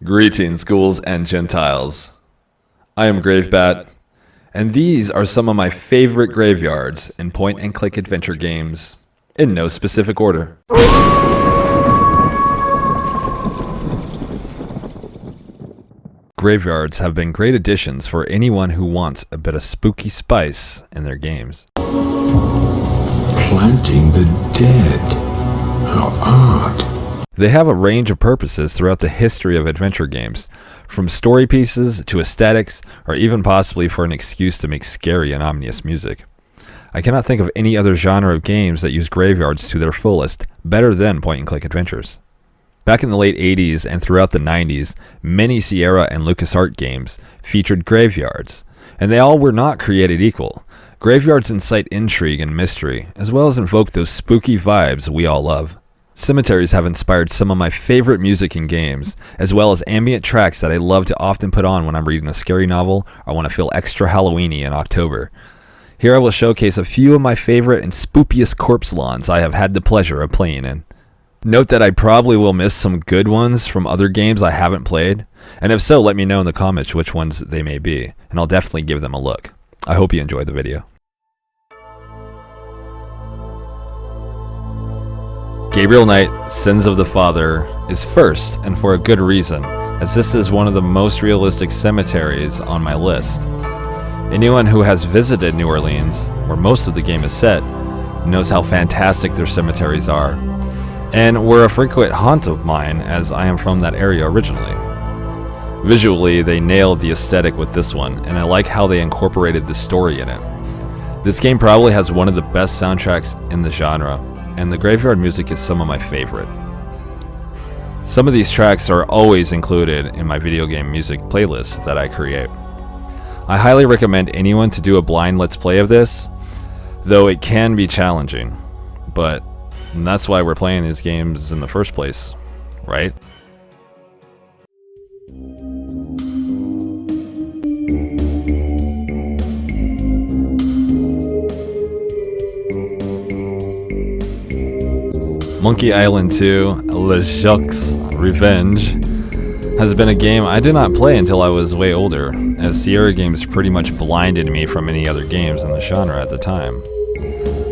Greetings, ghouls and Gentiles. I am Gravebat, and these are some of my favorite graveyards in point-and-click adventure games, in no specific order. Graveyards have been great additions for anyone who wants a bit of spooky spice in their games. Planting the dead. How odd. They have a range of purposes throughout the history of adventure games, from story pieces to aesthetics, or even possibly for an excuse to make scary and ominous music. I cannot think of any other genre of games that use graveyards to their fullest, better than point-and-click adventures. Back in the late 80s and throughout the 90s, many Sierra and LucasArts games featured graveyards, and they all were not created equal. Graveyards incite intrigue and mystery, as well as invoke those spooky vibes we all love. Cemeteries have inspired some of my favorite music in games, as well as ambient tracks that I love to often put on when I'm reading a scary novel or want to feel extra Halloween-y in October. Here I will showcase a few of my favorite and spookiest corpse lawns I have had the pleasure of playing in. Note that I probably will miss some good ones from other games I haven't played, and if so, let me know in the comments which ones they may be, and I'll definitely give them a look. I hope you enjoyed the video. Gabriel Knight, Sins of the Father, is first, and for a good reason, as this is one of the most realistic cemeteries on my list. Anyone who has visited New Orleans, where most of the game is set, knows how fantastic their cemeteries are, and were a frequent haunt of mine as I am from that area originally. Visually, they nailed the aesthetic with this one, and I like how they incorporated the story in it. This game probably has one of the best soundtracks in the genre, and the graveyard music is some of my favorite. Some of these tracks are always included in my video game music playlists that I create. I highly recommend anyone to do a blind let's play of this, though it can be challenging, but that's why we're playing these games in the first place, right? Monkey Island 2, Le Jacques Revenge, has been a game I did not play until I was way older, as Sierra games pretty much blinded me from any other games in the genre at the time.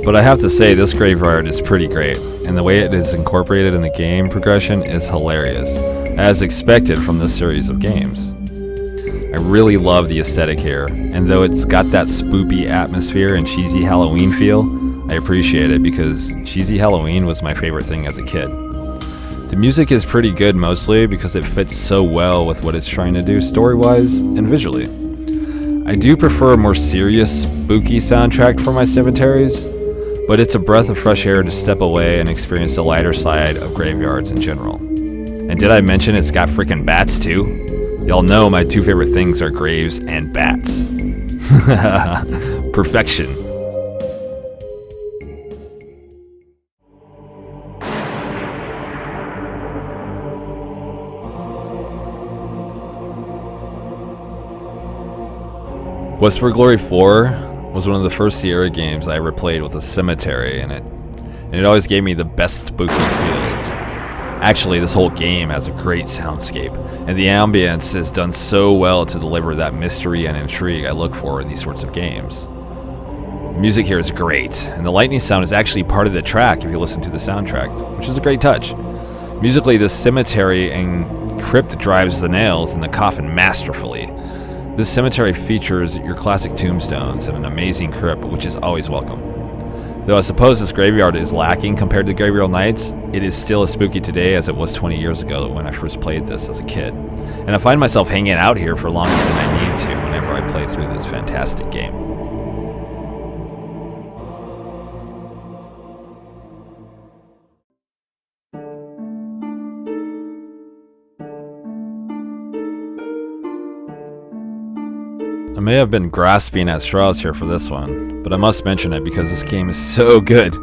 But I have to say, this graveyard is pretty great, and the way it is incorporated in the game progression is hilarious, as expected from this series of games. I really love the aesthetic here, and though it's got that spoopy atmosphere and cheesy Halloween feel, I appreciate it because cheesy Halloween was my favorite thing as a kid. The music is pretty good mostly because it fits so well with what it's trying to do story-wise and visually. I do prefer a more serious, spooky soundtrack for my cemeteries, but it's a breath of fresh air to step away and experience the lighter side of graveyards in general. And did I mention it's got freaking bats too? Y'all know my two favorite things are graves and bats. Perfection. Quest for Glory 4 was one of the first Sierra games I ever played with a cemetery in it, and it always gave me the best spooky feels. Actually, this whole game has a great soundscape, and the ambience is done so well to deliver that mystery and intrigue I look for in these sorts of games. The music here is great, and the lightning sound is actually part of the track if you listen to the soundtrack, which is a great touch. Musically, the cemetery and crypt drives the nails in the coffin masterfully. This cemetery features your classic tombstones and an amazing crypt, which is always welcome. Though I suppose this graveyard is lacking compared to Gabriel Knight's, it is still as spooky today as it was 20 years ago when I first played this as a kid. And I find myself hanging out here for longer than I need to whenever I play through this fantastic game. I may have been grasping at straws here for this one, but I must mention it because this game is so good.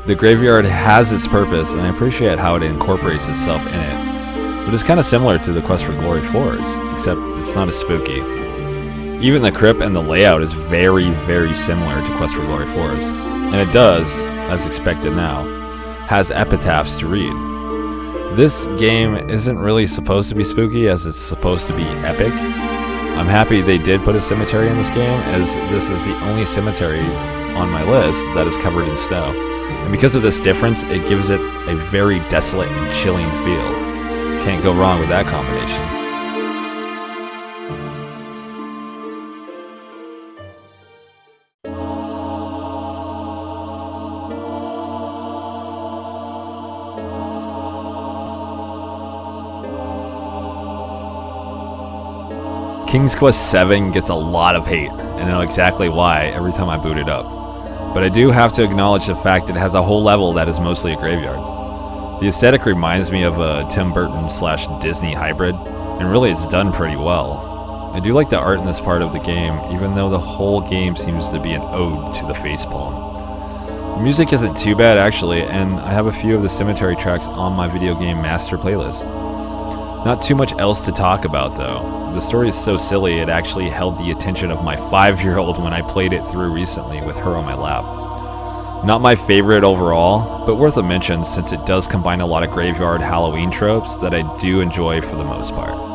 The graveyard has its purpose, and I appreciate how it incorporates itself in it. But it's kind of similar to the Quest for Glory 4's, except it's not as spooky. Even the crypt and the layout is very, very similar to Quest for Glory 4's, and it does, as expected now, has epitaphs to read. This game isn't really supposed to be spooky as it's supposed to be epic. I'm happy they did put a cemetery in this game, as this is the only cemetery on my list that is covered in snow. And because of this difference, it gives it a very desolate and chilling feel. Can't go wrong with that combination. King's Quest VII gets a lot of hate, and I know exactly why every time I boot it up. But I do have to acknowledge the fact it has a whole level that is mostly a graveyard. The aesthetic reminds me of a Tim Burton / Disney hybrid, and really it's done pretty well. I do like the art in this part of the game, even though the whole game seems to be an ode to the facepalm. The music isn't too bad actually, and I have a few of the cemetery tracks on my video game master playlist. Not too much else to talk about though. The story is so silly it actually held the attention of my 5-year-old when I played it through recently with her on my lap. Not my favorite overall, but worth a mention since it does combine a lot of graveyard Halloween tropes that I do enjoy for the most part.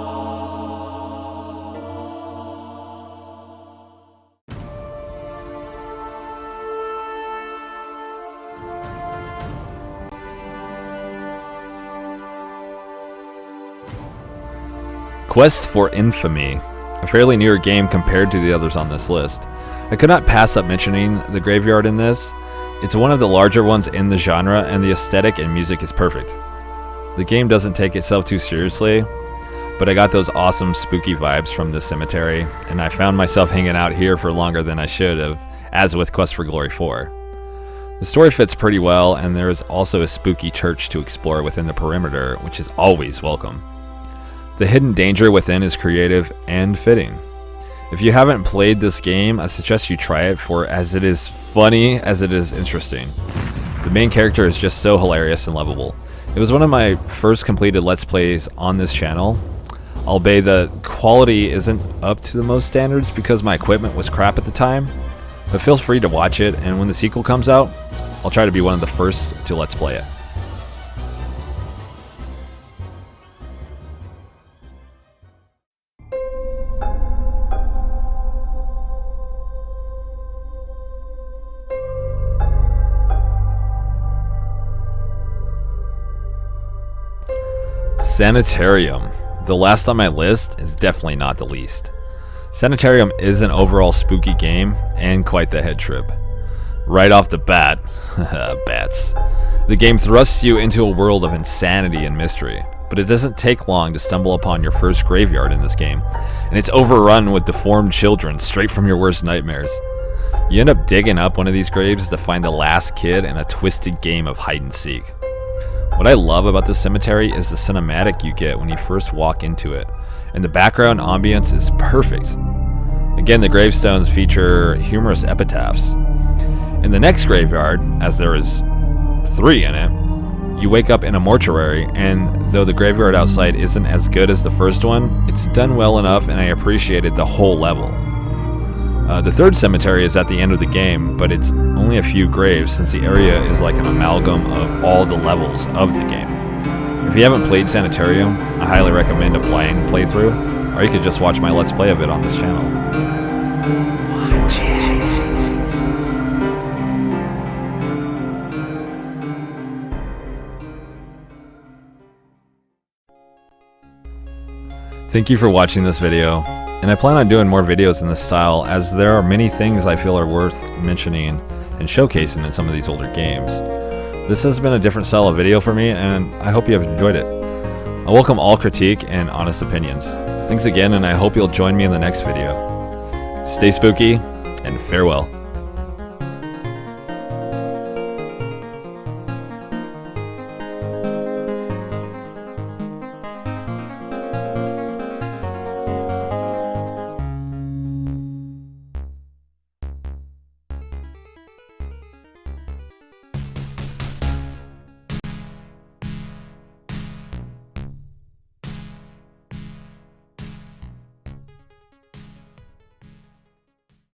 Quest for Infamy, a fairly newer game compared to the others on this list. I could not pass up mentioning the graveyard in this. It's one of the larger ones in the genre, and the aesthetic and music is perfect. The game doesn't take itself too seriously, but I got those awesome spooky vibes from this cemetery, and I found myself hanging out here for longer than I should have, as with Quest for Glory 4. The story fits pretty well, and there is also a spooky church to explore within the perimeter, which is always welcome. The hidden danger within is creative and fitting. If you haven't played this game, I suggest you try it, for as it is funny as it is interesting. The main character is just so hilarious and lovable. It was one of my first completed Let's Plays on this channel, albeit the quality isn't up to the most standards because my equipment was crap at the time, but feel free to watch it, and when the sequel comes out, I'll try to be one of the first to Let's Play it. Sanitarium. The last on my list is definitely not the least. Sanitarium is an overall spooky game and quite the head trip. Right off the bat, bats. The game thrusts you into a world of insanity and mystery, but it doesn't take long to stumble upon your first graveyard in this game, and it's overrun with deformed children straight from your worst nightmares. You end up digging up one of these graves to find the last kid in a twisted game of hide and seek. What I love about this cemetery is the cinematic you get when you first walk into it, and the background ambience is perfect. Again, the gravestones feature humorous epitaphs. In the next graveyard, as there is 3 in it, you wake up in a mortuary, and though the graveyard outside isn't as good as the first one, it's done well enough and I appreciated the whole level. The third cemetery is at the end of the game, but it's only a few graves since the area is like an amalgam of all the levels of the game. If you haven't played Sanitarium, I highly recommend a blind playthrough, or you could just watch my Let's Play of it on this channel. Watch it. Thank you for watching this video. And I plan on doing more videos in this style, as there are many things I feel are worth mentioning and showcasing in some of these older games. This has been a different style of video for me, and I hope you have enjoyed it. I welcome all critique and honest opinions. Thanks again, and I hope you'll join me in the next video. Stay spooky, and farewell.